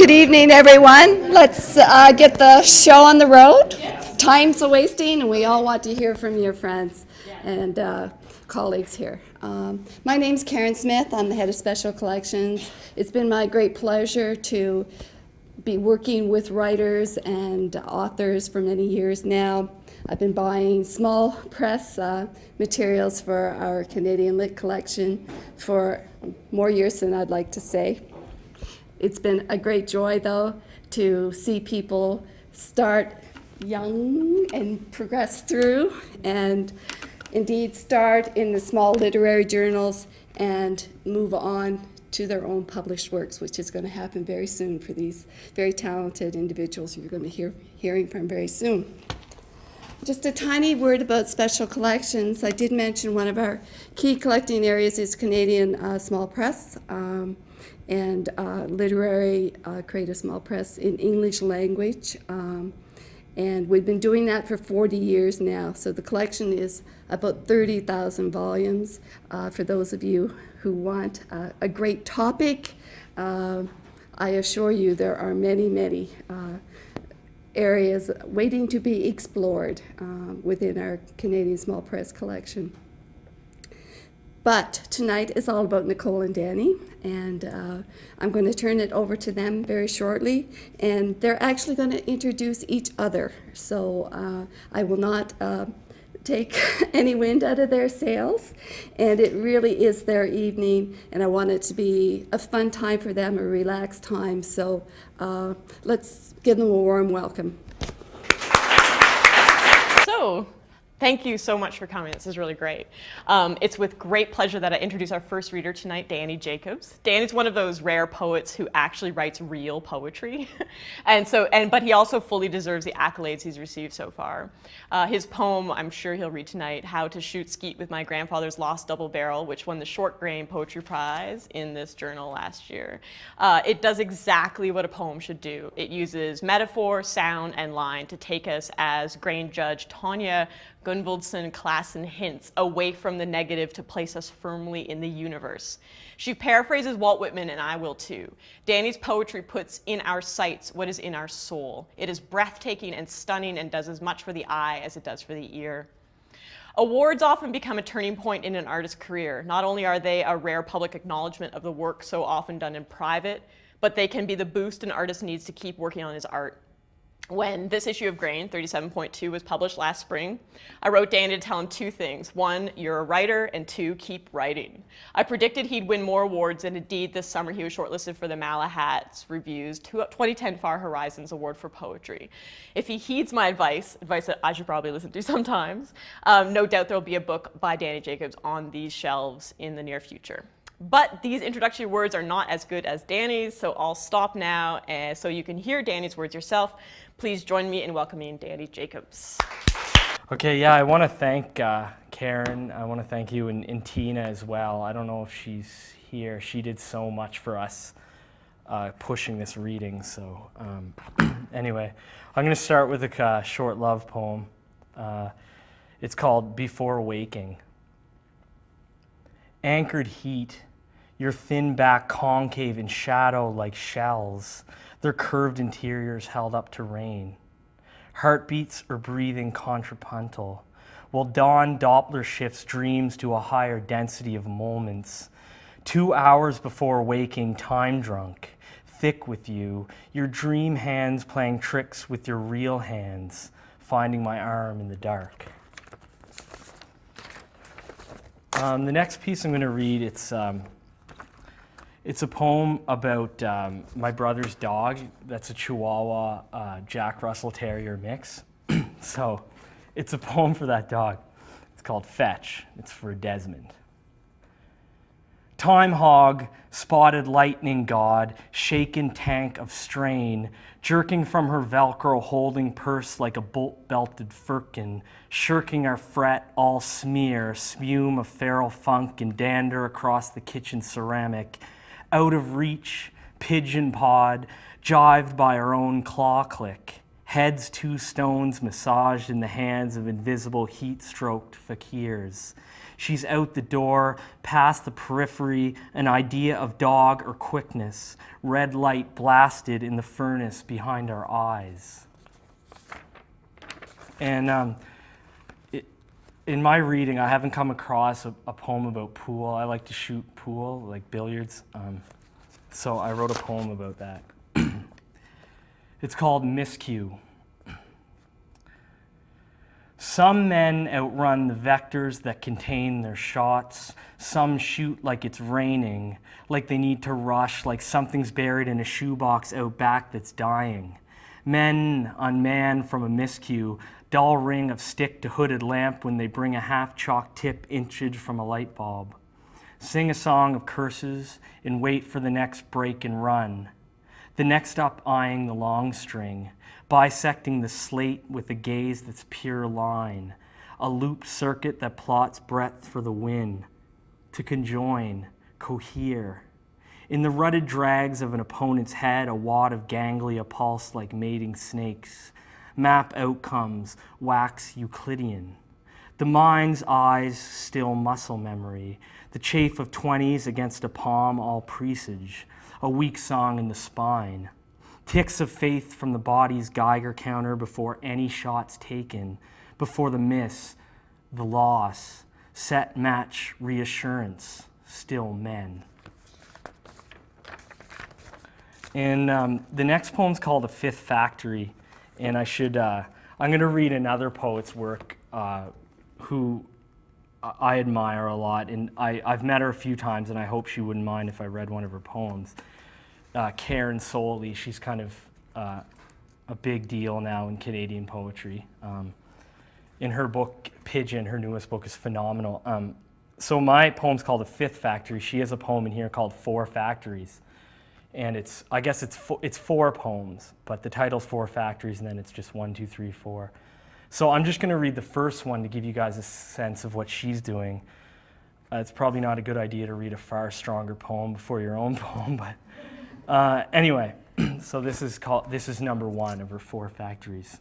Good evening, everyone. Let's get the show on the road. Time's a wasting, and we all want to hear from your friends and colleagues here. My name's Karen Smith. I'm the head of Special Collections. It's been my great pleasure to be working with writers and authors for many years now. I've been buying small press materials for our Canadian Lit collection for more years than I'd like to say. It's been a great joy, though, to see people start young and progress through, and indeed start in the small literary journals and move on to their own published works, which is going to happen very soon for these very talented individuals you're going to be hearing from very soon. Just a tiny word about Special Collections. I did mention one of our key collecting areas is Canadian small press. And literary creative small press in English language. And we've been doing that for 40 years now. So the collection is about 30,000 volumes. For those of you who want a great topic, I assure you there are many, many areas waiting to be explored within our Canadian small press collection. But tonight is all about Nicole and Danny, and I'm going to turn it over to them very shortly, and they're actually going to introduce each other. So I will not take any wind out of their sails, and it really is their evening, and I want it to be a fun time for them, a relaxed time. So let's give them a warm welcome. So, thank you so much for coming. This is really great. It's with great pleasure that I introduce our first reader tonight, Danny Jacobs. Danny's one of those rare poets who actually writes real poetry. But he also fully deserves the accolades he's received so far. His poem, I'm sure he'll read tonight, How to Shoot Skeet with My Grandfather's Lost Double Barrel, which won the Short Grain Poetry Prize in this journal last year. It does exactly what a poem should do. It uses metaphor, sound, and line to take us as grain judge Tanya Gunvaldson Klassen hints, away from the negative to place us firmly in the universe. She paraphrases Walt Whitman, and I will too. Danny's poetry puts in our sights what is in our soul. It is breathtaking and stunning and does as much for the eye as it does for the ear. Awards often become a turning point in an artist's career. Not only are they a rare public acknowledgement of the work so often done in private, but they can be the boost an artist needs to keep working on his art. When this issue of Grain, 37.2, was published last spring, I wrote Danny to tell him two things. One, you're a writer, and two, keep writing. I predicted he'd win more awards, and indeed this summer he was shortlisted for the Malahat's Review's 2010 Far Horizons Award for Poetry. If he heeds my advice that I should probably listen to sometimes, no doubt there'll be a book by Danny Jacobs on these shelves in the near future. But these introductory words are not as good as Danny's, so I'll stop now so you can hear Danny's words yourself. Please join me in welcoming Danny Jacobs. Okay, yeah, I want to thank Karen. I want to thank you and Tina as well. I don't know if she's here. She did so much for us pushing this reading. So anyway, I'm going to start with a short love poem. It's called Before Waking. Anchored heat, your thin back concave in shadow like shells, their curved interiors held up to rain. Heartbeats are breathing contrapuntal, while dawn Doppler shifts dreams to a higher density of moments. 2 hours before waking, time drunk, thick with you, your dream hands playing tricks with your real hands, finding my arm in the dark. The next piece I'm going to read, it's a poem about my brother's dog. That's a Chihuahua Jack Russell Terrier mix. So it's a poem for that dog. It's called Fetch. It's for Desmond. Time hog, spotted lightning god, shaken tank of strain, jerking from her Velcro holding purse like a bolt-belted firkin, shirking our fret, all smear, spume of feral funk and dander across the kitchen ceramic, out of reach, pigeon pod, jived by our own claw click, Heads 2 stones massaged in the hands of invisible heat-stroked fakirs. She's out the door, past the periphery, an idea of dog or quickness, red light blasted in the furnace behind our eyes. And in my reading, I haven't come across a poem about pool. I like to shoot pool, like billiards. So I wrote a poem about that. It's called Miscue. Some men outrun the vectors that contain their shots. Some shoot like it's raining, like they need to rush, like something's buried in a shoebox out back that's dying. Men unman from a miscue, dull ring of stick to hooded lamp when they bring a half-chalk tip inchage from a light bulb. Sing a song of curses and wait for the next break and run. The next up eyeing the long string, bisecting the slate with a gaze that's pure line, a looped circuit that plots breadth for the wind, to conjoin, cohere. In the rutted drags of an opponent's head, a wad of ganglia pulse like mating snakes, map outcomes, wax Euclidean. The mind's eyes still muscle memory, the chafe of 20s against a palm all presage, a weak song in the spine. Ticks of faith from the body's Geiger counter before any shot's taken, before the miss, the loss, set match reassurance, still men. And the next poem's called The Fifth Factory, and I'm going to read another poet's work who I admire a lot, and I've met her a few times, and I hope she wouldn't mind if I read one of her poems. Karen Soley, she's kind of a big deal now in Canadian poetry. In her book, Pigeon, her newest book, is phenomenal. So my poem's called The Fifth Factory. She has a poem in here called Four Factories. And it's 4 poems, but the title's Four Factories, and then it's just 1, 2, 3, 4. So I'm just going to read the first one to give you guys a sense of what she's doing. It's probably not a good idea to read a far stronger poem before your own poem, but anyway, so this is number 1 of her 4 factories.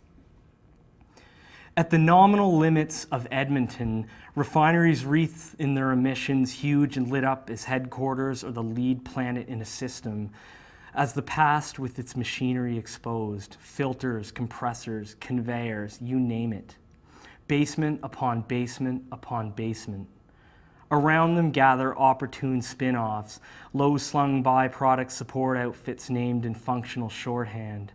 At the nominal limits of Edmonton, refineries wreathed in their emissions, huge and lit up as headquarters or the lead planet in a system, as the past with its machinery exposed, filters, compressors, conveyors, you name it. Basement upon basement upon basement. Around them gather opportune spin-offs, low-slung byproduct support outfits named in functional shorthand.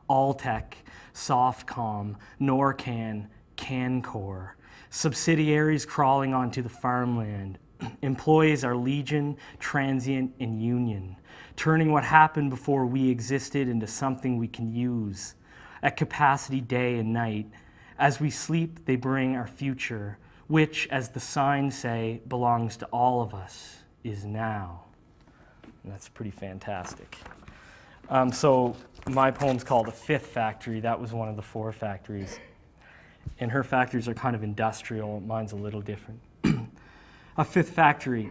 Alltech, Softcom, Norcan, Cancor. Subsidiaries crawling onto the farmland. Employees are legion, transient, and union, turning what happened before we existed into something we can use. At capacity day and night. As we sleep, they bring our future, which, as the signs say, belongs to all of us, is now. And that's pretty fantastic. So my poem's called The Fifth Factory. That was one of the 4 factories. And her factories are kind of industrial. Mine's a little different. A fifth factory.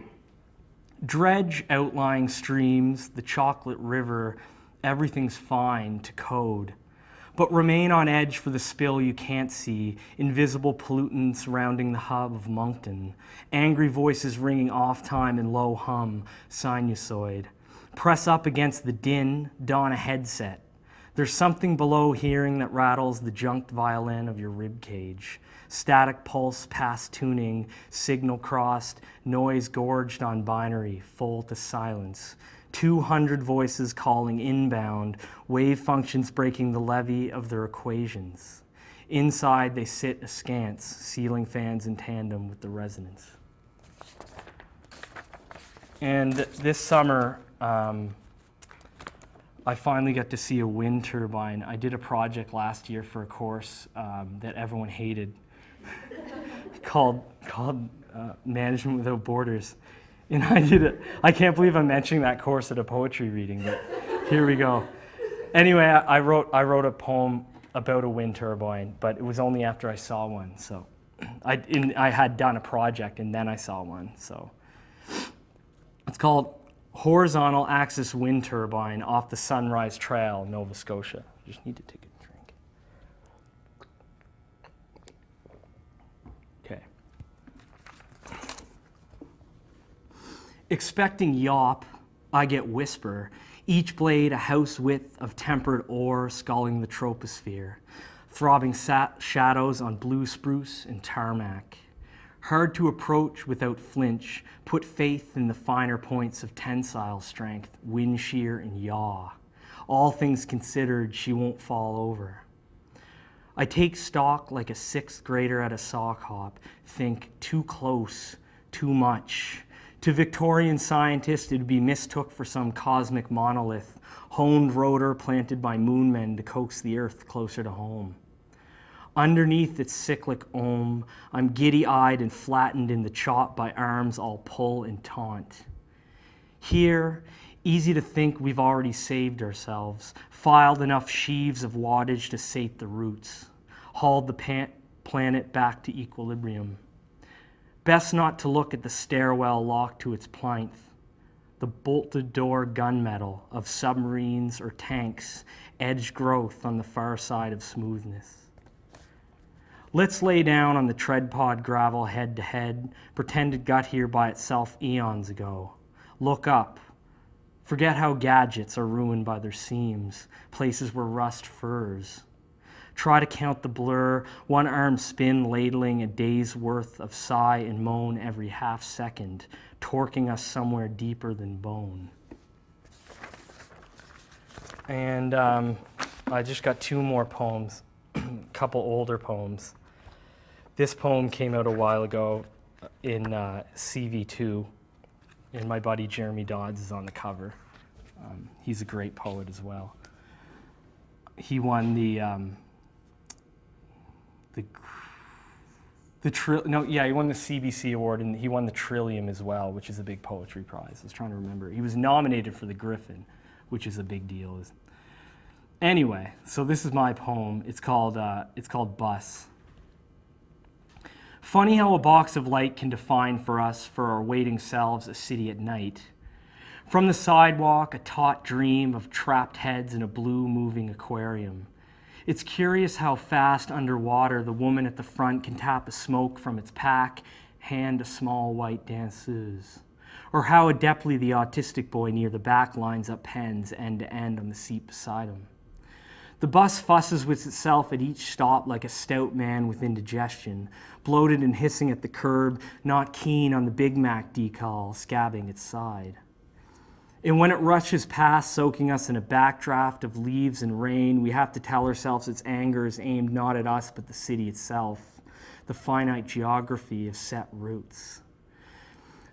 Dredge outlying streams, the chocolate river, everything's fine to code. But remain on edge for the spill you can't see, invisible pollutants surrounding the hub of Moncton, angry voices ringing off time in low hum, sinusoid. Press up against the din, don a headset. There's something below hearing that rattles the junked violin of your rib cage. Static pulse past tuning, signal crossed, noise gorged on binary, full to silence. 200 voices calling inbound, wave functions breaking the levee of their equations. Inside they sit askance, ceiling fans in tandem with the resonance. And this summer, I finally got to see a wind turbine. I did a project last year for a course that everyone hated called Management Without Borders. And I can't believe I'm mentioning that course at a poetry reading, but here we go. Anyway, I wrote a poem about a wind turbine, but it was only after I saw one. So I had done a project and then I saw one. So it's called Horizontal Axis Wind Turbine off the Sunrise Trail, Nova Scotia. Just need to take a drink. Expecting yawp, I get whisper, each blade a house width of tempered ore sculling the troposphere, throbbing shadows on blue spruce and tarmac. Hard to approach without flinch, put faith in the finer points of tensile strength, wind shear and yaw. All things considered, she won't fall over. I take stock like a sixth grader at a sock hop, think too close, too much. To Victorian scientists, it would be mistook for some cosmic monolith, honed rotor planted by moonmen to coax the earth closer to home. Underneath its cyclic ohm, I'm giddy-eyed and flattened in the chop by arms all pull and taunt. Here, easy to think we've already saved ourselves, filed enough sheaves of wattage to sate the roots, hauled the planet back to equilibrium. Best not to look at the stairwell locked to its plinth, the bolted door gunmetal of submarines or tanks, edge growth on the far side of smoothness. Let's lay down on the tread pod gravel head to head, pretend it got here by itself eons ago. Look up. Forget how gadgets are ruined by their seams, places where rust furs. Try to count the blur, one arm spin ladling a day's worth of sigh and moan every half second, torquing us somewhere deeper than bone. And I just got two more poems, a couple older poems. This poem came out a while ago in CV2, and my buddy Jeremy Dodds is on the cover. He's a great poet as well. He won he won the CBC award, and he won the Trillium as well, which is a big poetry prize. I was trying to remember. He was nominated for the Griffin, which is a big deal. Anyway, so this is my poem. It's called Bus. Funny how a box of light can define for us, for our waiting selves, a city at night. From the sidewalk, a taut dream of trapped heads in a blue moving aquarium. It's curious how fast underwater the woman at the front can tap a smoke from its pack, hand a small white danseuse. Or how adeptly the autistic boy near the back lines up pens end to end on the seat beside him. The bus fusses with itself at each stop like a stout man with indigestion, bloated and hissing at the curb, not keen on the Big Mac decal scabbing its side. And when it rushes past, soaking us in a backdraft of leaves and rain, we have to tell ourselves its anger is aimed not at us but the city itself, the finite geography of set routes.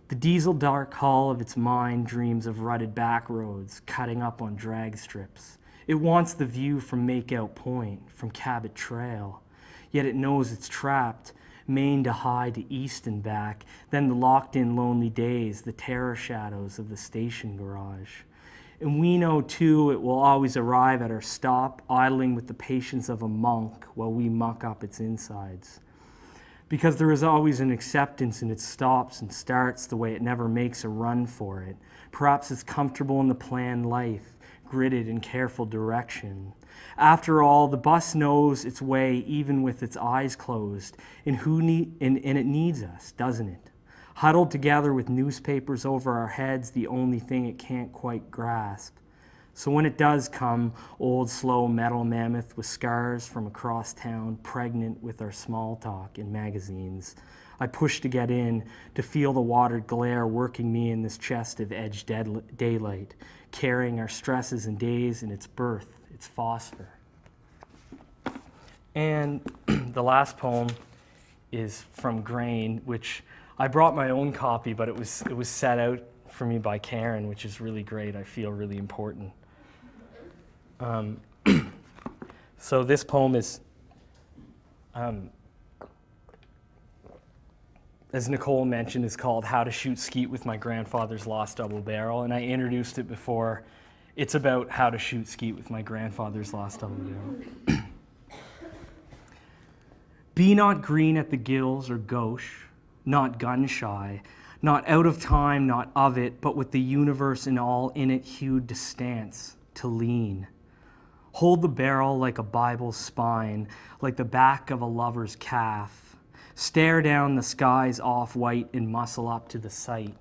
The diesel dark hull of its mind dreams of rutted back roads, cutting up on drag strips. It wants the view from Makeout Point, from Cabot Trail, yet it knows it's trapped, Maine to High to East and back, then the locked-in lonely days, the terror shadows of the station garage. And we know, too, it will always arrive at our stop, idling with the patience of a monk while we muck up its insides. Because there is always an acceptance in its stops and starts the way it never makes a run for it. Perhaps it's comfortable in the planned life, gridded in careful direction. After all, the bus knows its way even with its eyes closed, and it needs us, doesn't it? Huddled together with newspapers over our heads, the only thing it can't quite grasp. So when it does come, old slow metal mammoth with scars from across town, pregnant with our small talk in magazines, I push to get in, to feel the watered glare working me in this chest of edged daylight, carrying our stresses and days in its birth, its phosphor. And the last poem is from Grain, which I brought my own copy, but it was set out for me by Karen, which is really great. I feel really important. So this poem is, as Nicole mentioned, is called How to Shoot Skeet with My Grandfather's Lost Double Barrel, and I introduced it before. It's about how to shoot skeet with my grandfather's lost double barrel. Be not green at the gills or gauche, not gun-shy, not out of time, not of it, but with the universe and all in it hewed to stance, to lean. Hold the barrel like a Bible's spine, like the back of a lover's calf. Stare down the skies off-white and muscle up to the sight.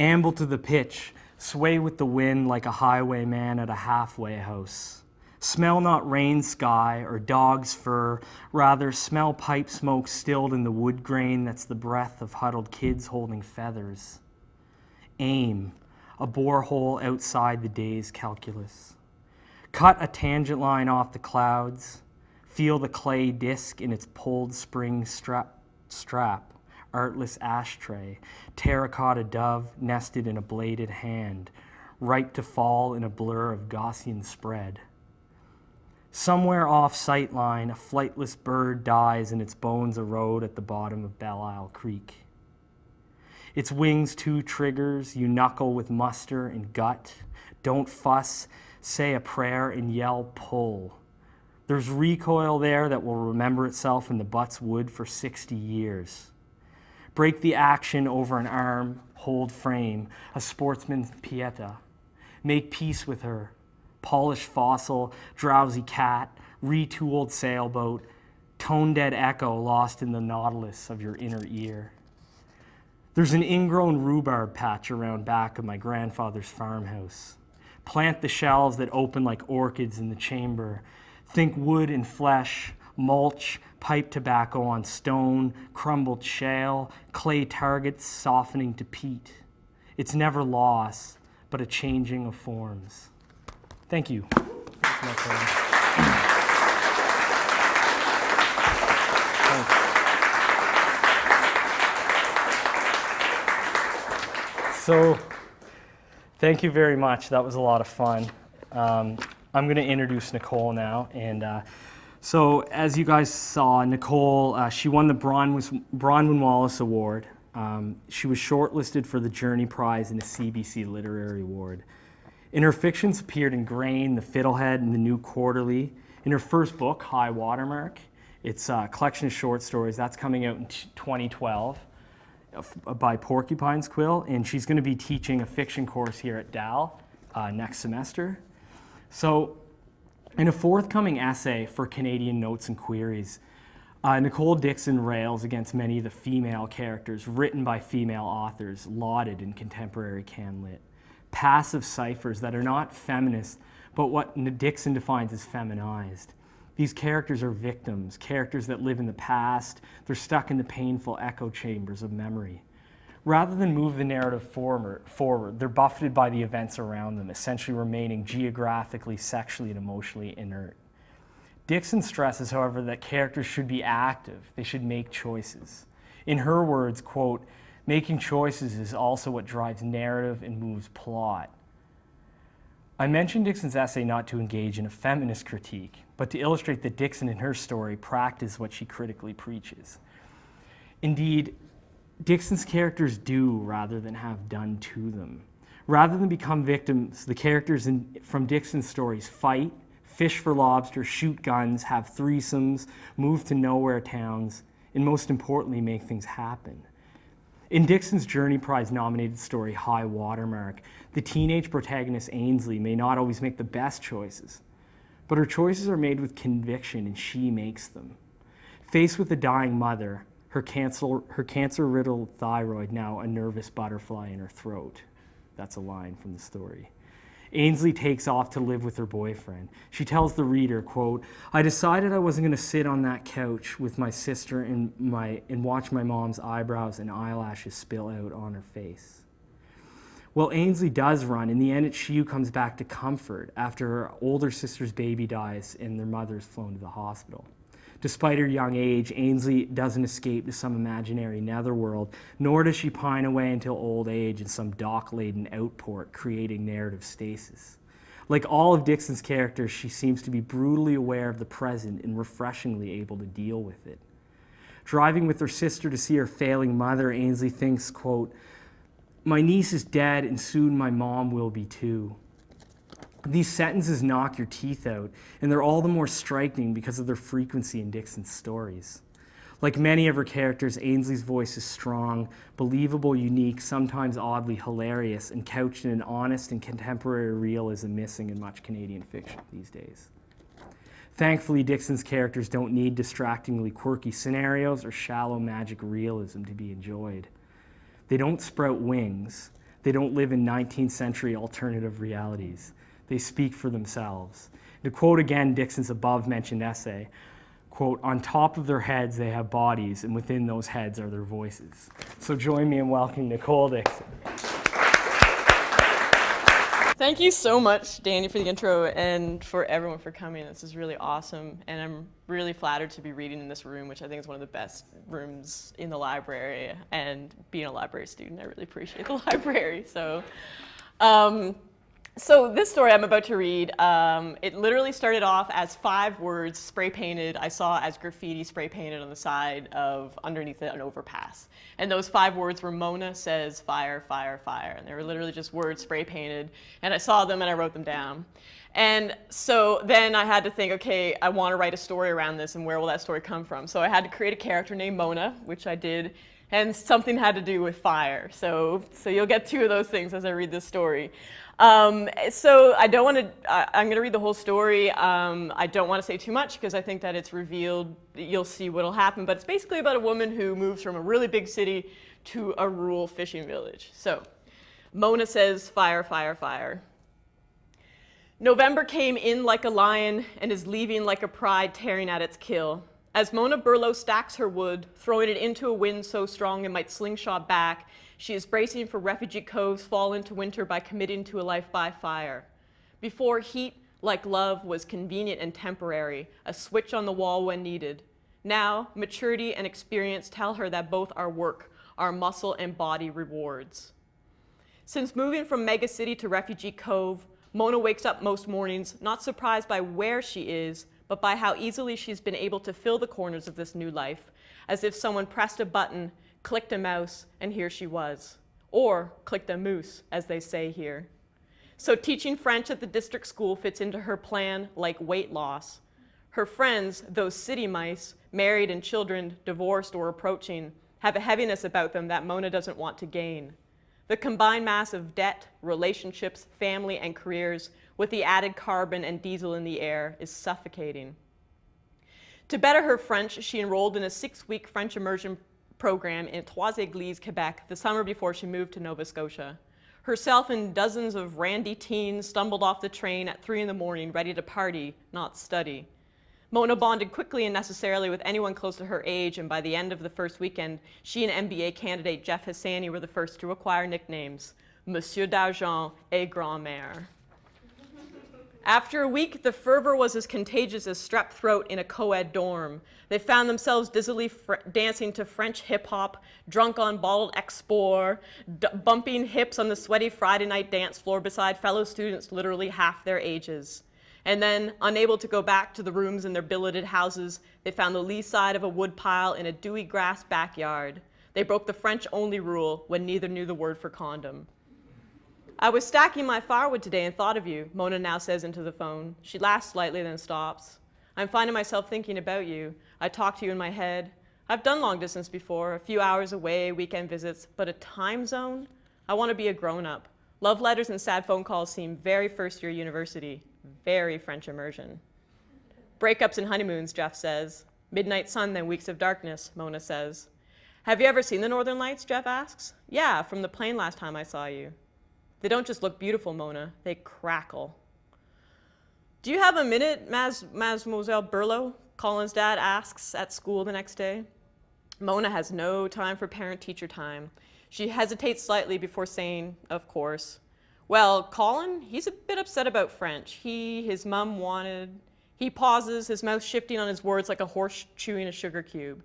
Amble to the pitch, sway with the wind like a highwayman at a halfway house. Smell not rain sky or dog's fur, rather smell pipe smoke stilled in the wood grain that's the breath of huddled kids holding feathers. Aim, a borehole outside the day's calculus. Cut a tangent line off the clouds, feel the clay disc in its pulled spring strap, artless ashtray, terracotta dove nested in a bladed hand, ripe to fall in a blur of Gaussian spread. Somewhere off sightline, a flightless bird dies and its bones erode at the bottom of Belle Isle Creek. Its wings two triggers, you knuckle with muster and gut. Don't fuss, say a prayer and yell pull. There's recoil there that will remember itself in the butt's wood for 60 years. Break the action over an arm, hold frame, a sportsman's pieta. Make peace with her. Polished fossil, drowsy cat, retooled sailboat, tone-dead echo lost in the nautilus of your inner ear. There's an ingrown rhubarb patch around back of my grandfather's farmhouse. Plant the shelves that open like orchids in the chamber. Think wood and flesh, mulch, pipe tobacco on stone, crumbled shale, clay targets softening to peat. It's never loss, but a changing of forms. Thank you. That's my turn. So, thank you very much. That was a lot of fun. I'm going to introduce Nicole now. And so, as you guys saw, Nicole, she won the Bronwyn Wallace Award. She was shortlisted for the Journey Prize and a CBC Literary Award. In her fictions appeared in Grain, The Fiddlehead, and The New Quarterly. In her first book, High Watermark, it's a collection of short stories. That's coming out in 2012 by Porcupine's Quill, and she's going to be teaching a fiction course here at Dal next semester. So, in a forthcoming essay for Canadian Notes and Queries, Nicole Dixon rails against many of the female characters written by female authors lauded in contemporary CanLit. Passive ciphers that are not feminist, but what Dixon defines as feminized. These characters are victims, characters that live in the past. They're stuck in the painful echo chambers of memory. Rather than move the narrative forward, they're buffeted by the events around them, essentially remaining geographically, sexually, and emotionally inert. Dixon stresses, however, that characters should be active. They should make choices. In her words, quote, "Making choices is also what drives narrative and moves plot." I mentioned Dixon's essay not to engage in a feminist critique, but to illustrate that Dixon in her story practiced what she critically preaches. Indeed, Dixon's characters do rather than have done to them. Rather than become victims, the characters from Dixon's stories fight, fish for lobster, shoot guns, have threesomes, move to nowhere towns, and most importantly, make things happen. In Dixon's Journey Prize-nominated story, High Watermark, the teenage protagonist Ainsley may not always make the best choices, but her choices are made with conviction and she makes them. Faced with a dying mother, her cancer-riddled thyroid now a nervous butterfly in her throat. That's a line from the story. Ainsley takes off to live with her boyfriend. She tells the reader, quote, "I decided I wasn't going to sit on that couch with my sister and watch my mom's eyebrows and eyelashes spill out on her face." Well, Ainsley does run. In the end, it's she who comes back to comfort after her older sister's baby dies and their mother is flown to the hospital. Despite her young age, Ainsley doesn't escape to some imaginary netherworld, nor does she pine away until old age in some dock-laden outport, creating narrative stasis. Like all of Dixon's characters, she seems to be brutally aware of the present and refreshingly able to deal with it. Driving with her sister to see her failing mother, Ainsley thinks, quote, "My niece is dead and soon my mom will be too." These sentences knock your teeth out, and they're all the more striking because of their frequency in Dixon's stories. Like many of her characters, Ainsley's voice is strong, believable, unique, sometimes oddly hilarious, and couched in an honest and contemporary realism missing in much Canadian fiction these days. Thankfully, Dixon's characters don't need distractingly quirky scenarios or shallow magic realism to be enjoyed. They don't sprout wings. They don't live in 19th century alternative realities. They speak for themselves. To quote again Dixon's above-mentioned essay, quote, "On top of their heads they have bodies, and within those heads are their voices." So join me in welcoming Nicole Dixon. Thank you so much, Danny, for the intro and for everyone for coming. This is really awesome, and I'm really flattered to be reading in this room, which I think is one of the best rooms in the library. And being a library student, I really appreciate the library. So this story I'm about to read, it literally started off as 5 words spray painted. I saw as graffiti spray painted on the side of underneath an overpass. And those 5 words were Mona says fire, fire, fire. And they were literally just words spray painted. And I saw them and I wrote them down. And so then I had to think, okay, I want to write a story around this, and where will that story come from? So I had to create a character named Mona, which I did, and something had to do with fire. So you'll get 2 of those things as I read this story. So I don't want to, I'm going to read the whole story. I don't want to say too much because I think that it's revealed, you'll see what'll happen. But it's basically about a woman who moves from a really big city to a rural fishing village. So Mona says fire, fire, fire. November came in like a lion and is leaving like a pride tearing at its kill. As Mona Burlow stacks her wood, throwing it into a wind so strong it might slingshot back, she is bracing for refugee cove's fall into winter by committing to a life by fire. Before, heat, like love, was convenient and temporary, a switch on the wall when needed. Now, maturity and experience tell her that both are work, are muscle and body rewards. Since moving from megacity to refugee cove, Mona wakes up most mornings not surprised by where she is, but by how easily she's been able to fill the corners of this new life, as if someone pressed a button, clicked a mouse, and here she was. Or clicked a moose, as they say here. So teaching French at the district school fits into her plan like weight loss. Her friends, those city mice, married and children, divorced or approaching, have a heaviness about them that Mona doesn't want to gain. The combined mass of debt, relationships, family, and careers, with the added carbon and diesel in the air, is suffocating. To better her French, she enrolled in a 6-week French immersion program in Trois-Églises, Quebec, the summer before she moved to Nova Scotia. Herself and dozens of randy teens stumbled off the train at 3 in the morning, ready to party, not study. Mona bonded quickly and necessarily with anyone close to her age, and by the end of the first weekend, she and MBA candidate Jeff Hassani were the first to acquire nicknames, Monsieur d'Argent et Grand-Mère. After a week, the fervor was as contagious as strep throat in a co-ed dorm. They found themselves dizzily dancing to French hip-hop, drunk on bottled Export, bumping hips on the sweaty Friday night dance floor beside fellow students literally half their ages. And then, unable to go back to the rooms in their billeted houses, they found the lee side of a woodpile in a dewy grass backyard. They broke the French-only rule when neither knew the word for condom. I was stacking my firewood today and thought of you, Mona now says into the phone. She laughs slightly, then stops. I'm finding myself thinking about you. I talk to you in my head. I've done long distance before, a few hours away, weekend visits, but a time zone? I want to be a grown-up. Love letters and sad phone calls seem very first-year university, very French immersion. Breakups and honeymoons, Jeff says. Midnight sun, then weeks of darkness, Mona says. Have you ever seen the Northern Lights, Jeff asks. Yeah, from the plane last time I saw you. They don't just look beautiful, Mona, they crackle. Do you have a minute, Mademoiselle Burlow? Colin's dad asks at school the next day. Mona has no time for parent-teacher time. She hesitates slightly before saying, of course. Well, Colin, he's a bit upset about French. His mum wanted. He pauses, his mouth shifting on his words like a horse chewing a sugar cube.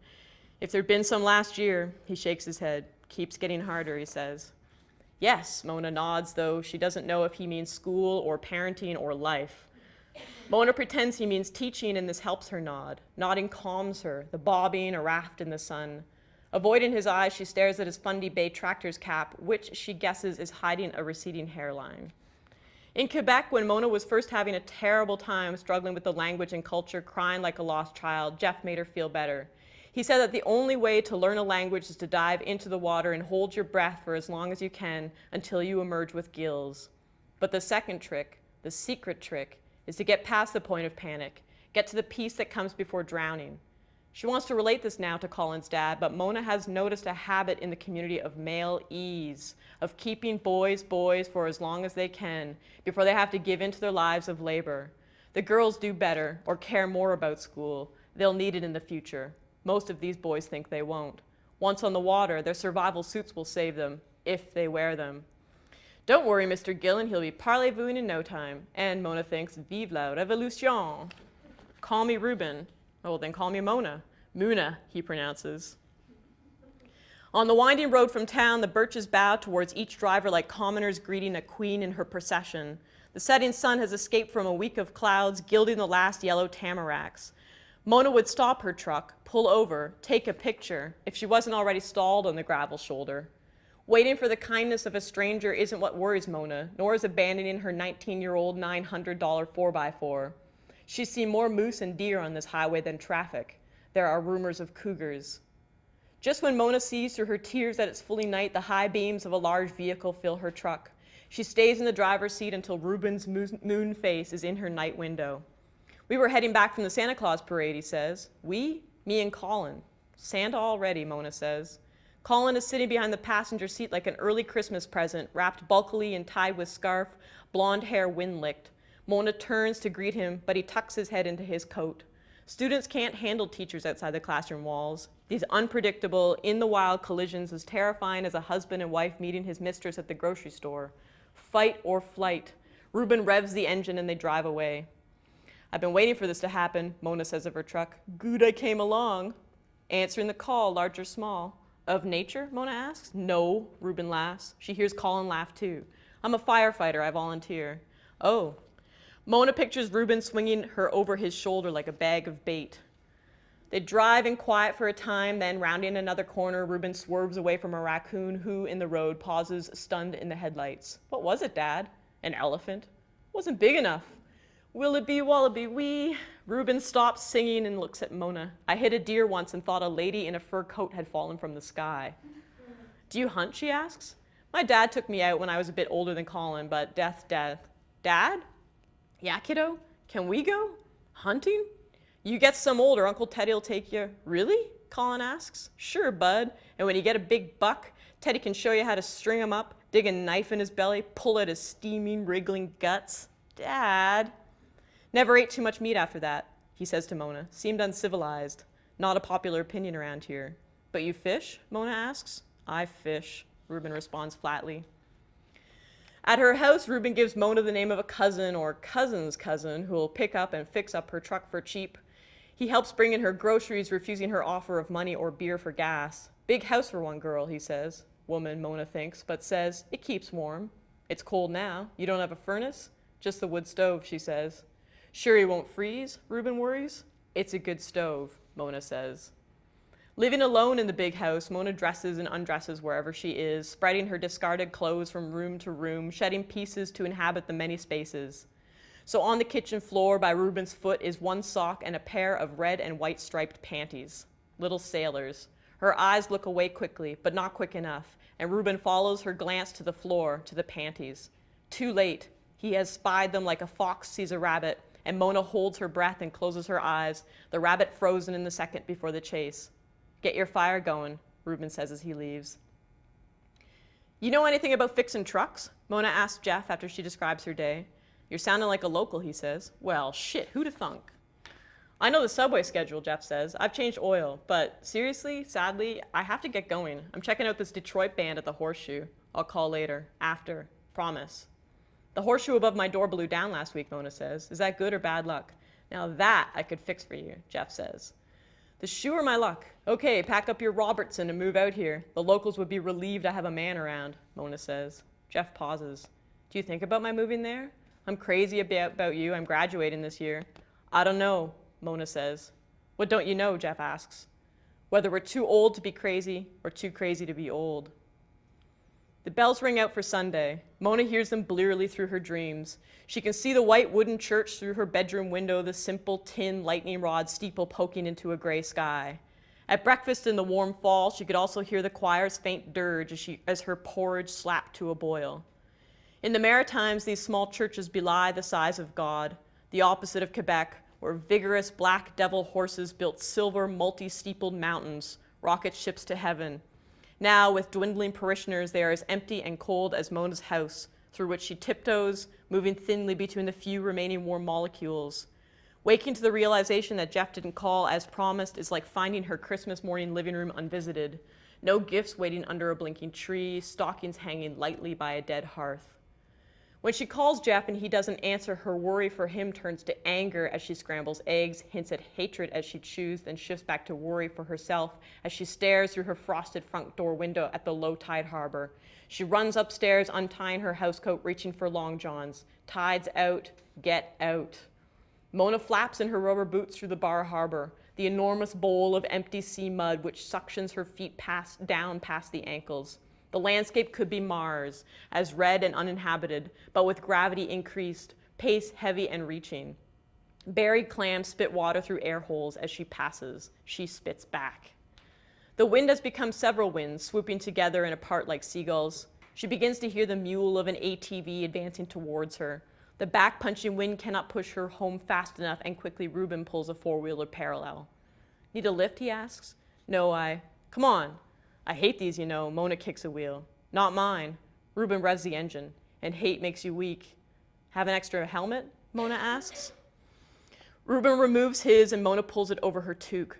If there'd been some last year, he shakes his head. Keeps getting harder, he says. Yes, Mona nods, though she doesn't know if he means school or parenting or life. Mona pretends he means teaching, and this helps her nod. Nodding calms her, the bobbing, a raft in the sun. Avoiding his eyes, she stares at his Fundy Bay tractor's cap, which she guesses is hiding a receding hairline. In Quebec, when Mona was first having a terrible time struggling with the language and culture, crying like a lost child, Jeff made her feel better. He said that the only way to learn a language is to dive into the water and hold your breath for as long as you can until you emerge with gills. But the second trick, the secret trick, is to get past the point of panic, get to the peace that comes before drowning. She wants to relate this now to Colin's dad, but Mona has noticed a habit in the community of male ease, of keeping boys boys for as long as they can before they have to give in to their lives of labor. The girls do better or care more about school. They'll need it in the future. Most of these boys think they won't. Once on the water, their survival suits will save them, if they wear them. Don't worry, Mr. Gillen, he'll be parlez-vous in no time. And Mona thinks, vive la revolution. Call me Reuben. Oh, then call me Mona. Muna, he pronounces. On the winding road from town, the birches bow towards each driver like commoners greeting a queen in her procession. The setting sun has escaped from a week of clouds, gilding the last yellow tamaracks. Mona would stop her truck, pull over, take a picture, if she wasn't already stalled on the gravel shoulder. Waiting for the kindness of a stranger isn't what worries Mona, nor is abandoning her 19-year-old $900 4x4. She's seen more moose and deer on this highway than traffic. There are rumors of cougars. Just when Mona sees through her tears that it's fully night, the high beams of a large vehicle fill her truck. She stays in the driver's seat until Reuben's moon face is in her night window. We were heading back from the Santa Claus parade, he says. We? Me and Colin. Santa already, Mona says. Colin is sitting behind the passenger seat like an early Christmas present, wrapped bulkily and tied with scarf, blonde hair wind-licked. Mona turns to greet him, but he tucks his head into his coat. Students can't handle teachers outside the classroom walls. These unpredictable, in-the-wild collisions as terrifying as a husband and wife meeting his mistress at the grocery store. Fight or flight. Reuben revs the engine and they drive away. I've been waiting for this to happen, Mona says of her truck. Good I came along. Answering the call, large or small. Of nature, Mona asks. No, Reuben laughs. She hears Colin laugh too. I'm a firefighter, I volunteer. Oh. Mona pictures Reuben swinging her over his shoulder like a bag of bait. They drive in quiet for a time, then rounding another corner, Reuben swerves away from a raccoon who, in the road, pauses, stunned in the headlights. What was it, Dad? An elephant? Wasn't big enough. Willoughby, wallaby, wee. Reuben stops singing and looks at Mona. I hit a deer once and thought a lady in a fur coat had fallen from the sky. Do you hunt, she asks. My dad took me out when I was a bit older than Colin, but death. Dad? Yeah, kiddo, can we go? Hunting? You get some older, Uncle Teddy'll take you. Really? Colin asks. Sure, bud. And when you get a big buck, Teddy can show you how to string him up, dig a knife in his belly, pull out his steaming, wriggling guts. Dad. Never ate too much meat after that, he says to Mona. Seemed uncivilized. Not a popular opinion around here. But you fish? Mona asks. I fish, Reuben responds flatly. At her house, Reuben gives Mona the name of a cousin or cousin's cousin who will pick up and fix up her truck for cheap. He helps bring in her groceries, refusing her offer of money or beer for gas. Big house for one girl, he says. Woman, Mona thinks, but says, it keeps warm. It's cold now. You don't have a furnace? Just the wood stove, she says. Sure he won't freeze? Reuben worries. It's a good stove, Mona says. Living alone in the big house, Mona dresses and undresses wherever she is, spreading her discarded clothes from room to room, shedding pieces to inhabit the many spaces. So on the kitchen floor by Reuben's foot is one sock and a pair of red and white striped panties. Little sailors. Her eyes look away quickly, but not quick enough, and Reuben follows her glance to the floor, to the panties. Too late. He has spied them like a fox sees a rabbit, and Mona holds her breath and closes her eyes, the rabbit frozen in the second before the chase. Get your fire going, Reuben says as he leaves. You know anything about fixing trucks? Mona asks Jeff after she describes her day. You're sounding like a local, he says. Well, shit, who'da thunk? I know the subway schedule, Jeff says. I've changed oil, but seriously, sadly, I have to get going. I'm checking out this Detroit band at the Horseshoe. I'll call later, after, promise. The horseshoe above my door blew down last week, Mona says. Is that good or bad luck? Now that I could fix for you, Jeff says. The shoe or my luck? Okay, pack up your Robertson and move out here. The locals would be relieved I have a man around, Mona says. Jeff pauses. Do you think about my moving there? I'm crazy about you. I'm graduating this year. I don't know, Mona says. What don't you know, Jeff asks. Whether we're too old to be crazy or too crazy to be old. The bells ring out for Sunday. Mona hears them blearily through her dreams. She can see the white wooden church through her bedroom window, the simple tin lightning rod steeple poking into a gray sky. At breakfast in the warm fall, she could also hear the choir's faint dirge as her porridge slapped to a boil. In the Maritimes, these small churches belie the size of God, the opposite of Quebec, where vigorous black devil horses built silver multi-steepled mountains, rocket ships to heaven. Now, with dwindling parishioners, they are as empty and cold as Mona's house, through which she tiptoes, moving thinly between the few remaining warm molecules. Waking to the realization that Jeff didn't call as promised is like finding her Christmas morning living room unvisited. No gifts waiting under a blinking tree, stockings hanging lightly by a dead hearth. When she calls Jeff and he doesn't answer, her worry for him turns to anger as she scrambles eggs, hints at hatred as she chews, then shifts back to worry for herself as she stares through her frosted front door window at the low tide harbor. She runs upstairs, untying her housecoat, reaching for long johns. Tide's out, get out. Mona flaps in her rubber boots through the bar harbor, the enormous bowl of empty sea mud which suctions her feet down past the ankles. The landscape could be Mars, as red and uninhabited, but with gravity increased, pace heavy and reaching. Buried clams spit water through air holes as she passes. She spits back. The wind has become several winds, swooping together and apart like seagulls. She begins to hear the mule of an ATV advancing towards her. The back-punching wind cannot push her home fast enough, and quickly Ruben pulls a four-wheeler parallel. Need a lift, he asks. No, Come on. I hate these, you know. Mona kicks a wheel. Not mine. Ruben revs the engine. And hate makes you weak. Have an extra helmet? Mona asks. Ruben removes his and Mona pulls it over her toque.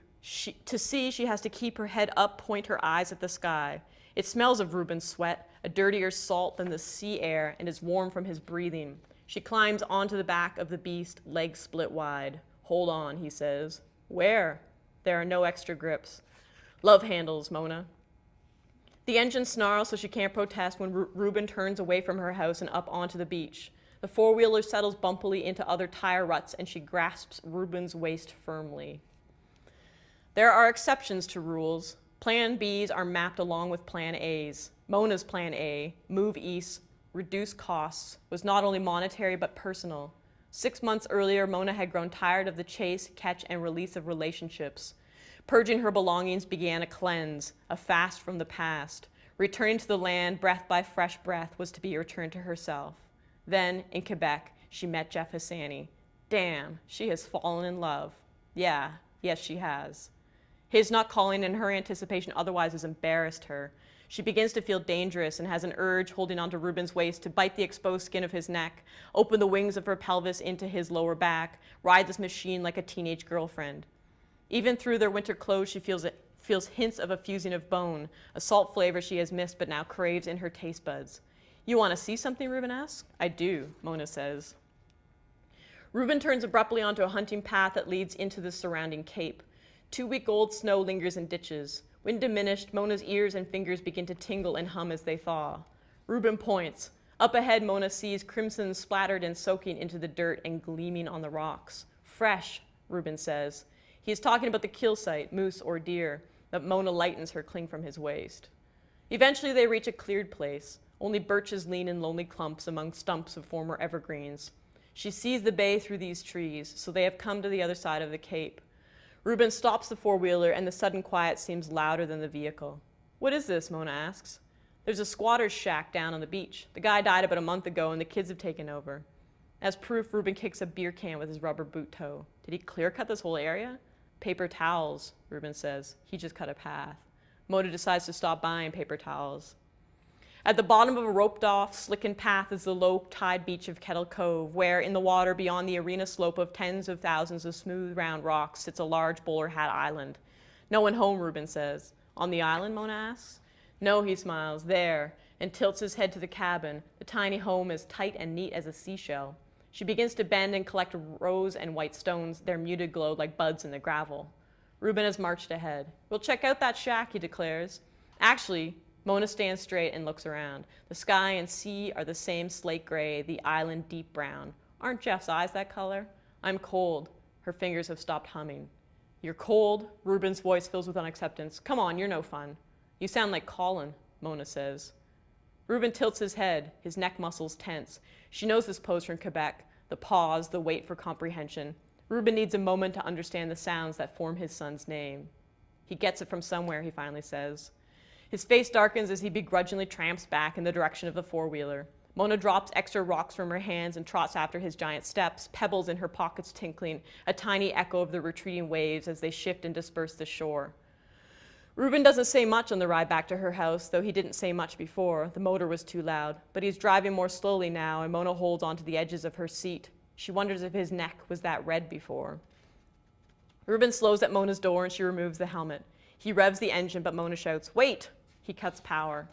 To see, she has to keep her head up, point her eyes at the sky. It smells of Ruben's sweat, a dirtier salt than the sea air, and is warm from his breathing. She climbs onto the back of the beast, legs split wide. Hold on, he says. Where? There are no extra grips. Love handles, Mona. The engine snarls so she can't protest when Ruben turns away from her house and up onto the beach. The four-wheeler settles bumpily into other tire ruts and she grasps Ruben's waist firmly. There are exceptions to rules. Plan Bs are mapped along with Plan As. Mona's Plan A, move east, reduce costs, was not only monetary but personal. 6 months earlier, Mona had grown tired of the chase, catch, and release of relationships. Purging her belongings began a cleanse, a fast from the past. Returning to the land, breath by fresh breath, was to be a return to herself. Then, in Quebec, she met Jeff Hassani. Damn, she has fallen in love. Yes, she has. His not calling and her anticipation otherwise has embarrassed her. She begins to feel dangerous and has an urge, holding onto Ruben's waist, to bite the exposed skin of his neck, open the wings of her pelvis into his lower back, ride this machine like a teenage girlfriend. Even through their winter clothes, she feels hints of a fusing of bone, a salt flavor she has missed but now craves in her taste buds. You want to see something, Ruben asks? I do, Mona says. Ruben turns abruptly onto a hunting path that leads into the surrounding cape. 2-week-old snow lingers in ditches. Wind diminished, Mona's ears and fingers begin to tingle and hum as they thaw. Ruben points. Up ahead, Mona sees crimson splattered and soaking into the dirt and gleaming on the rocks. Fresh, Ruben says. He is talking about the kill site, moose or deer, but Mona lightens her cling from his waist. Eventually they reach a cleared place. Only birches lean in lonely clumps among stumps of former evergreens. She sees the bay through these trees, so they have come to the other side of the cape. Ruben stops the four-wheeler and the sudden quiet seems louder than the vehicle. What is this? Mona asks. There's a squatter's shack down on the beach. The guy died about a month ago and the kids have taken over. As proof, Ruben kicks a beer can with his rubber boot toe. Did he clear-cut this whole area? Paper towels, Ruben says. He just cut a path. Mona decides to stop buying paper towels. At the bottom of a roped-off, slickened path is the low-tide beach of Kettle Cove, where in the water beyond the arena slope of tens of thousands of smooth, round rocks sits a large bowler hat island. No one home, Ruben says. On the island, Mona asks. No, he smiles. There, and tilts his head to the cabin. The tiny home is tight and neat as a seashell. She begins to bend and collect rose and white stones, their muted glow like buds in the gravel. Ruben has marched ahead. We'll check out that shack, he declares. Actually, Mona stands straight and looks around. The sky and sea are the same slate gray, the island deep brown. Aren't Jeff's eyes that color? I'm cold. Her fingers have stopped humming. You're cold? Ruben's voice fills with unacceptance. Come on, you're no fun. You sound like Colin, Mona says. Ruben tilts his head, his neck muscles tense. She knows this pose from Quebec, the pause, the wait for comprehension. Ruben needs a moment to understand the sounds that form his son's name. He gets it from somewhere, he finally says. His face darkens as he begrudgingly tramps back in the direction of the four-wheeler. Mona drops extra rocks from her hands and trots after his giant steps, pebbles in her pockets tinkling, a tiny echo of the retreating waves as they shift and disperse the shore. Reuben doesn't say much on the ride back to her house, though he didn't say much before. The motor was too loud, but he's driving more slowly now, and Mona holds onto the edges of her seat. She wonders if his neck was that red before. Reuben slows at Mona's door and she removes the helmet. He revs the engine, but Mona shouts, "Wait!" He cuts power.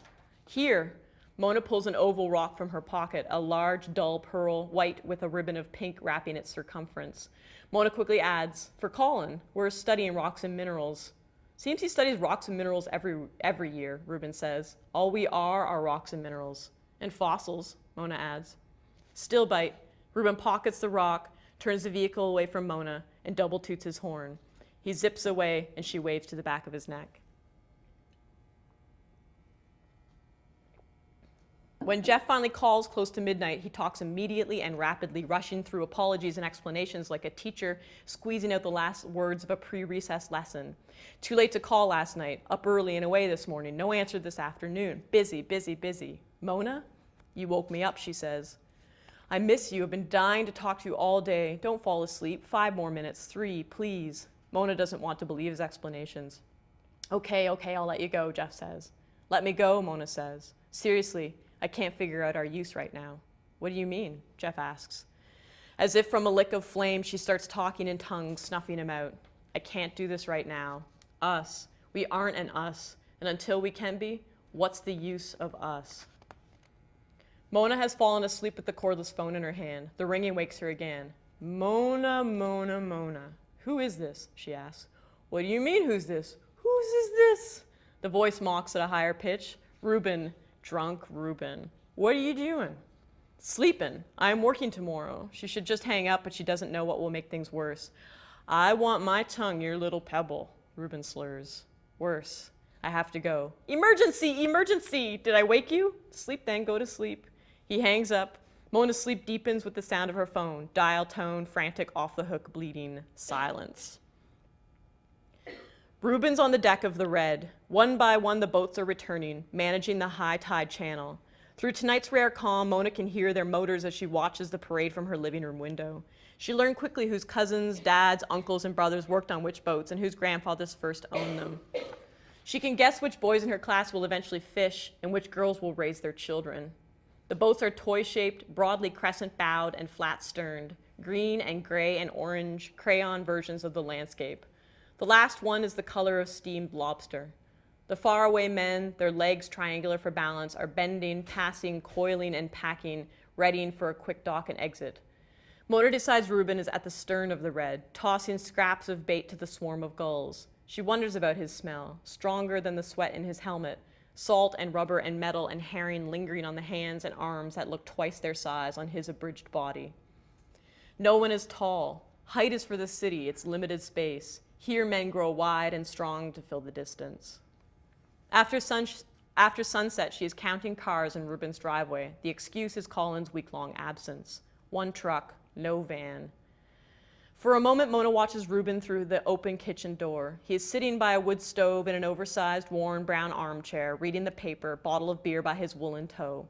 "Here." Mona pulls an oval rock from her pocket, a large, dull pearl, white with a ribbon of pink wrapping its circumference. Mona quickly adds, "For Colin, we're studying rocks and minerals." "Seems he studies rocks and minerals every year," Reuben says. "All we are rocks and minerals." "And fossils," Mona adds. Still bite. Reuben pockets the rock, turns the vehicle away from Mona, and double toots his horn. He zips away, and she waves to the back of his neck. When Jeff finally calls close to midnight, he talks immediately and rapidly, rushing through apologies and explanations like a teacher squeezing out the last words of a pre-recess lesson. "Too late to call last night. Up early and away this morning. No answer this afternoon. Busy, busy, busy." "Mona? You woke me up," she says. "I miss you. I've been dying to talk to you all day. Don't fall asleep. 5 more minutes. 3, please." Mona doesn't want to believe his explanations. Okay, I'll let you go," Jeff says. "Let me go," Mona says. "Seriously, I can't figure out our use right now." "What do you mean?" Jeff asks. As if from a lick of flame, she starts talking in tongues, snuffing him out. "I can't do this right now. Us. We aren't an us. And until we can be, what's the use of us?" Mona has fallen asleep with the cordless phone in her hand. The ringing wakes her again. "Mona, Mona, Mona. Who is this?" she asks. "What do you mean, who's this? Whose is this?" The voice mocks at a higher pitch. "Reuben. Drunk Reuben. What are you doing?" "Sleeping. I am working tomorrow." She should just hang up, but she doesn't know what will make things worse. "I want my tongue, your little pebble," Reuben slurs. "Worse. I have to go." "Emergency! Emergency! Did I wake you?" "Sleep then, go to sleep." He hangs up. Mona's sleep deepens with the sound of her phone. Dial tone, frantic, off the hook, bleeding. Silence. Reuben's on the deck of the Red. One by one, the boats are returning, managing the high tide channel. Through tonight's rare calm, Mona can hear their motors as she watches the parade from her living room window. She learned quickly whose cousins, dads, uncles, and brothers worked on which boats and whose grandfathers first owned them. She can guess which boys in her class will eventually fish and which girls will raise their children. The boats are toy-shaped, broadly crescent-bowed, and flat-sterned, green and gray and orange crayon versions of the landscape. The last one is the color of steamed lobster. The faraway men, their legs triangular for balance, are bending, passing, coiling, and packing, readying for a quick dock and exit. Mona decides Reuben is at the stern of the Red, tossing scraps of bait to the swarm of gulls. She wonders about his smell, stronger than the sweat in his helmet, salt and rubber and metal and herring lingering on the hands and arms that look twice their size on his abridged body. No one is tall. Height is for the city, its limited space. Here men grow wide and strong to fill the distance. After sunset, she is counting cars in Reuben's driveway. The excuse is Colin's week-long absence. 1 truck, no van. For a moment, Mona watches Reuben through the open kitchen door. He is sitting by a wood stove in an oversized, worn brown armchair, reading the paper, bottle of beer by his woolen toe.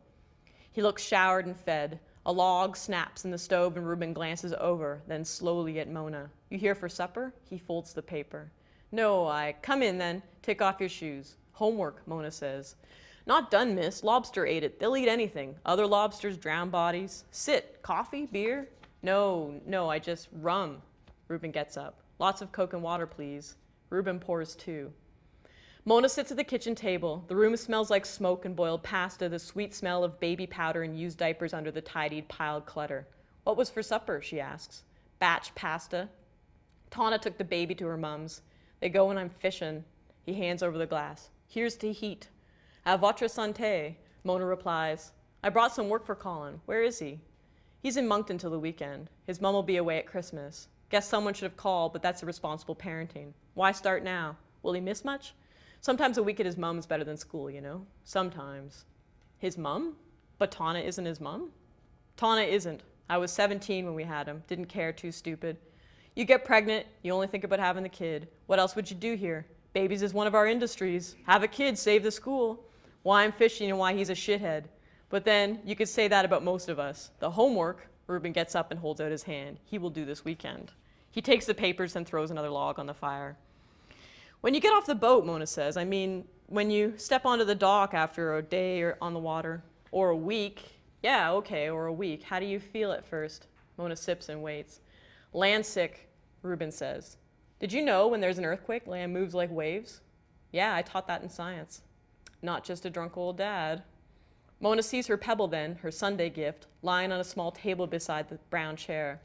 He looks showered and fed. A log snaps in the stove and Reuben glances over, then slowly at Mona. "You here for supper?" He folds the paper. "No, I come in then. Take off your shoes." "Homework," Mona says. "Not done, miss. Lobster ate it. They'll eat anything. Other lobsters, drowned bodies." "Sit. Coffee? Beer?" No, I just rum." Reuben gets up. "Lots of Coke and water, please." Reuben pours 2. Mona sits at the kitchen table. The room smells like smoke and boiled pasta, the sweet smell of baby powder and used diapers under the tidied, piled clutter. "What was for supper?" she asks. "Batch pasta." Tana took the baby to her mum's. "They go when I'm fishing." He hands over the glass. "Here's to heat." "À votre santé," Mona replies. "I brought some work for Colin. Where is he?" "He's in Moncton till the weekend. His mum will be away at Christmas. Guess someone should have called, but that's irresponsible parenting. Why start now? Will he miss much? Sometimes a week at his mum's better than school, you know? Sometimes." "His mum? But Tana isn't his mum?" "Tana isn't. I was 17 when we had him. Didn't care, too stupid. You get pregnant, you only think about having the kid. What else would you do here? Babies is one of our industries. Have a kid, save the school. Why I'm fishing and why he's a shithead. But then you could say that about most of us. The homework, Reuben gets up and holds out his hand. He will do this weekend. He takes the papers and throws another log on the fire. When you get off the boat, Mona says, I mean, when you step onto the dock after a day or on the water, or a week, yeah, okay, or a week, how do you feel at first? Mona sips and waits. Land sick, Reuben says. Did you know when there's an earthquake, land moves like waves? Yeah, I taught that in science. Not just a drunk old dad. Mona sees her pebble then, her Sunday gift, lying on a small table beside the brown chair.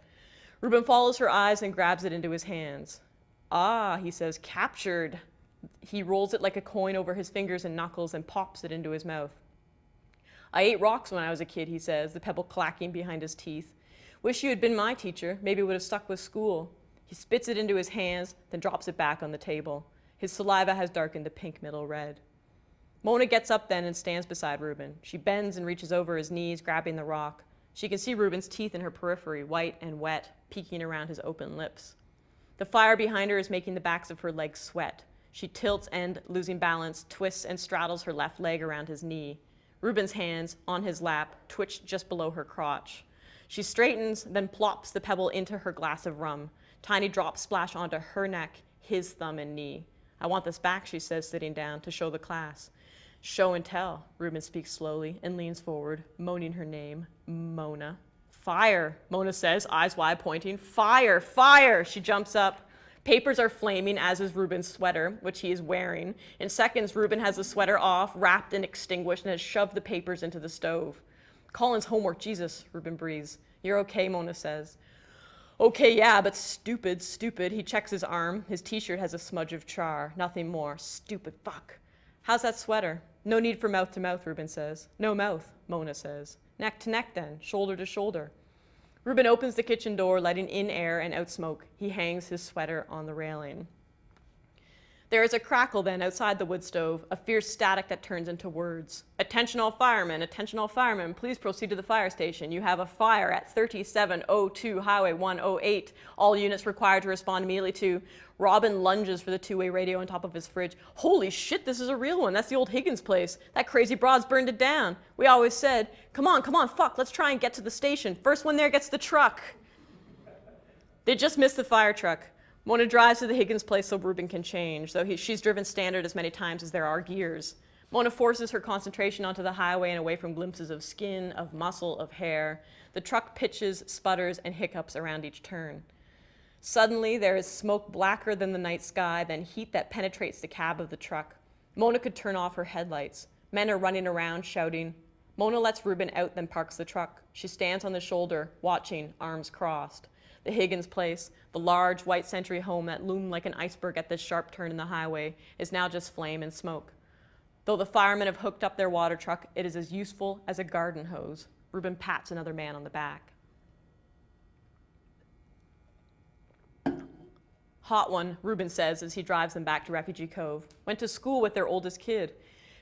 Reuben follows her eyes and grabs it into his hands. Ah, he says, captured. He rolls it like a coin over his fingers and knuckles and pops it into his mouth. I ate rocks when I was a kid, he says, the pebble clacking behind his teeth. Wish you had been my teacher. Maybe it would have stuck with school. He spits it into his hands, then drops it back on the table. His saliva has darkened to pink middle red. Mona gets up then and stands beside Reuben. She bends and reaches over his knees, grabbing the rock. She can see Reuben's teeth in her periphery, white and wet, peeking around his open lips. The fire behind her is making the backs of her legs sweat. She tilts and, losing balance, twists and straddles her left leg around his knee. Reuben's hands, on his lap, twitch just below her crotch. She straightens, then plops the pebble into her glass of rum. Tiny drops splash onto her neck, his thumb and knee. I want this back, she says, sitting down, to show the class. Show and tell, Reuben speaks slowly and leans forward, moaning her name, Mona. Fire, Mona says, eyes wide pointing. Fire, fire! She jumps up. Papers are flaming, as is Reuben's sweater, which he is wearing. In seconds, Reuben has the sweater off, wrapped and extinguished, and has shoved the papers into the stove. Colin's homework, Jesus, Reuben breathes. You're okay, Mona says. Okay, yeah, but stupid, stupid. He checks his arm. His t-shirt has a smudge of char, nothing more. Stupid fuck. How's that sweater? No need for mouth to mouth, Reuben says. No mouth, Mona says. Neck to neck then, shoulder to shoulder. Reuben opens the kitchen door, letting in air and out smoke. He hangs his sweater on the railing. There is a crackle then outside the wood stove, a fierce static that turns into words. Attention all firemen, please proceed to the fire station. You have a fire at 3702 Highway 108. All units required to respond immediately to. Robin lunges for the two-way radio on top of his fridge. Holy shit, this is a real one. That's the old Higgins place. That crazy broad's burned it down. We always said, come on, fuck, let's try and get to the station. First one there gets the truck. They just missed the fire truck. Mona drives to the Higgins place so Reuben can change, though she's driven standard as many times as there are gears. Mona forces her concentration onto the highway and away from glimpses of skin, of muscle, of hair. The truck pitches, sputters, and hiccups around each turn. Suddenly, there is smoke blacker than the night sky, then heat that penetrates the cab of the truck. Mona could turn off her headlights. Men are running around, shouting. Mona lets Reuben out, then parks the truck. She stands on the shoulder, watching, arms crossed. The Higgins place, the large white century home that loomed like an iceberg at this sharp turn in the highway, is now just flame and smoke. Though the firemen have hooked up their water truck, it is as useful as a garden hose. Reuben pats another man on the back. Hot one, Reuben says as he drives them back to Refugee Cove. Went to school with their oldest kid.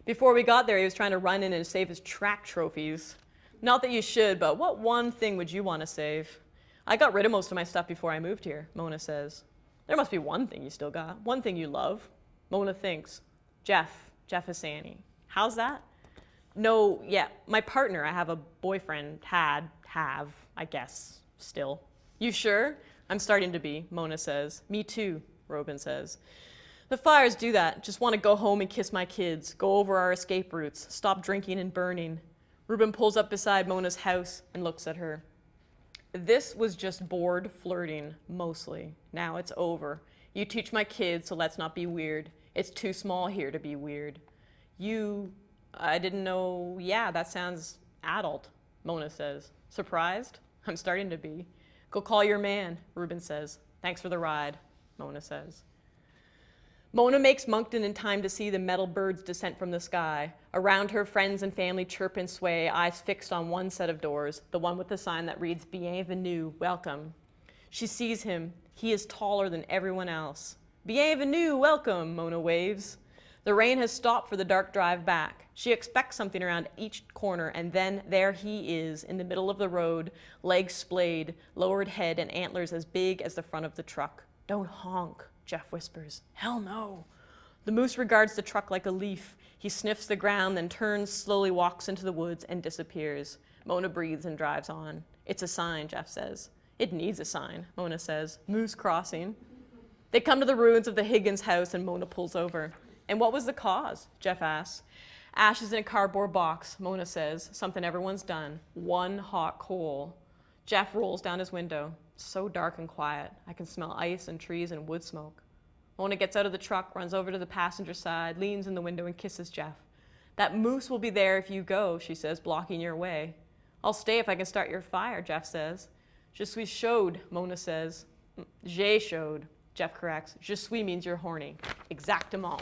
Before we got there, he was trying to run in and save his track trophies. Not that you should, but what one thing would you want to save? I got rid of most of my stuff before I moved here, Mona says. There must be one thing you still got, one thing you love. Mona thinks. Jeff Hassani. How's that? No, yeah, my partner, I have a boyfriend, have, I guess, still. You sure? I'm starting to be, Mona says. Me too, Reuben says. The fires do that, just want to go home and kiss my kids, go over our escape routes, stop drinking and burning. Reuben pulls up beside Mona's house and looks at her. This was just bored flirting, mostly. Now it's over. You teach my kids, so let's not be weird. It's too small here to be weird. I didn't know, yeah, that sounds adult, Mona says. Surprised? I'm starting to be. Go call your man, Reuben says. Thanks for the ride, Mona says. Mona makes Moncton in time to see the metal birds descent from the sky. Around her, friends and family chirp and sway, eyes fixed on one set of doors, the one with the sign that reads, Bienvenue, welcome. She sees him. He is taller than everyone else. Bienvenue, welcome, Mona waves. The rain has stopped for the dark drive back. She expects something around each corner, and then there he is, in the middle of the road, legs splayed, lowered head, and antlers as big as the front of the truck. Don't honk, Jeff whispers. Hell no. The moose regards the truck like a leaf. He sniffs the ground, then turns, slowly walks into the woods and disappears. Mona breathes and drives on. It's a sign, Jeff says. It needs a sign, Mona says. Moose crossing. They come to the ruins of the Higgins house and Mona pulls over. And what was the cause? Jeff asks. Ashes in a cardboard box, Mona says. Something everyone's done. One hot coal. Jeff rolls down his window. So dark and quiet. I can smell ice and trees and wood smoke. Mona gets out of the truck, runs over to the passenger side, leans in the window and kisses Jeff. That moose will be there if you go, she says, blocking your way. I'll stay if I can start your fire, Jeff says. Je suis chaude, Mona says. J'ai chaude, Jeff corrects. Je suis means you're horny. Exactement.